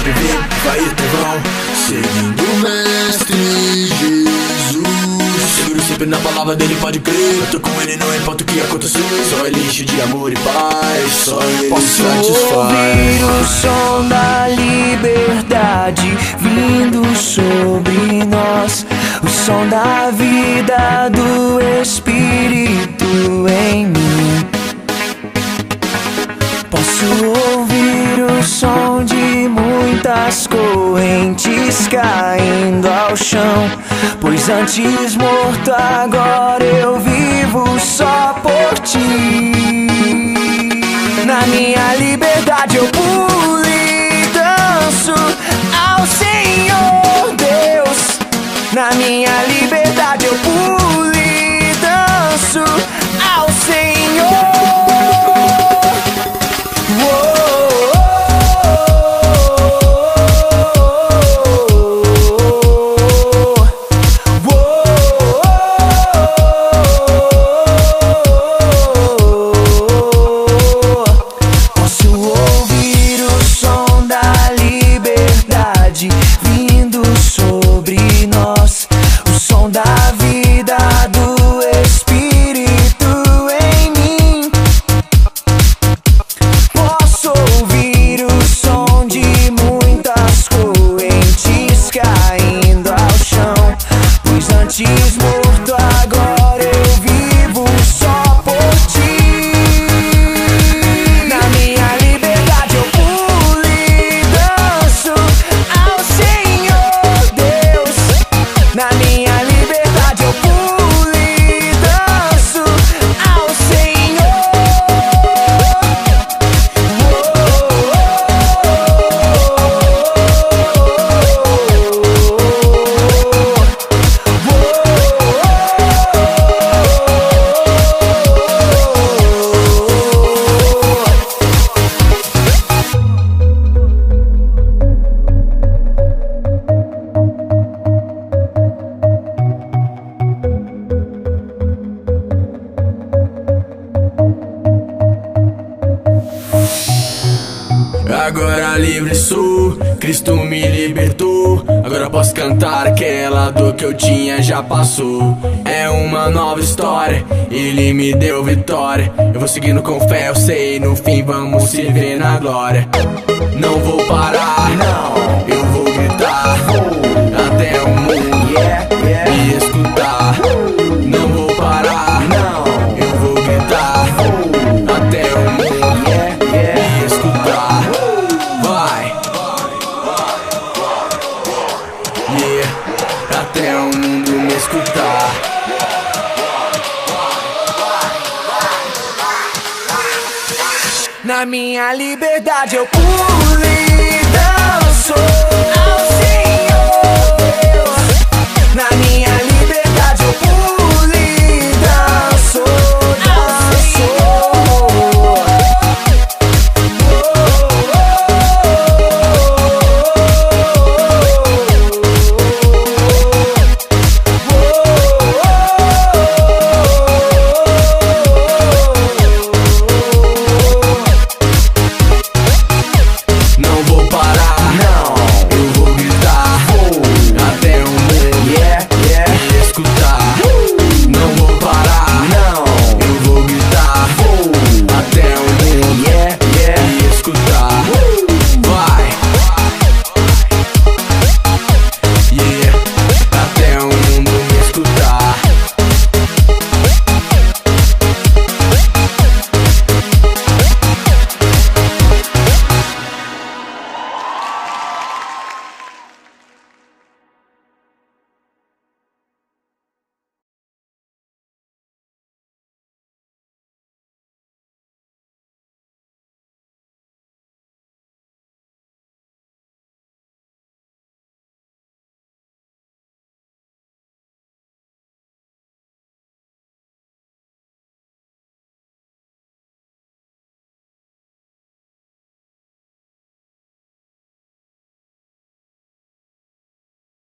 sempre vem, vai e trovão, seguindo o Mestre Jesus. Seguro sempre na palavra dele, pode crer. Eu tô com ele, não importa o que acontecer. Só ele enche de amor e paz, só ele satisfaz. Ouvir o som da liberdade vindo sobre nós, o som da vida do Espírito em mim. Posso ouvir o som de muitas correntes caindo ao chão, pois antes morto agora eu vivo só por ti. Na minha liberdade eu pulo e danço ao Senhor Deus. Na minha liberdade eu pulo e danço ao Senhor. Vindo sobre nós, o som da vida do Espírito em mim. Posso ouvir o som de muitas correntes caindo ao chão, pois antes morto agora eu vivo só por ti. Na minha liberdade eu pulo e danço ao Senhor Deus. Na minha liberdade eu pulo e danço ao Senhor. Agora livre sou, Cristo me libertou. Agora posso cantar, aquela dor que eu tinha já passou. É uma nova história, Ele me deu vitória. Eu vou seguindo com fé, eu sei, no fim vamos se ver na glória. Não vou parar, não, eu vou gritar até o mundo me escutar. Não vou parar, não, eu vou gritar até o mundo me escutar. Até o mundo me escutar. Na minha liberdade eu pulo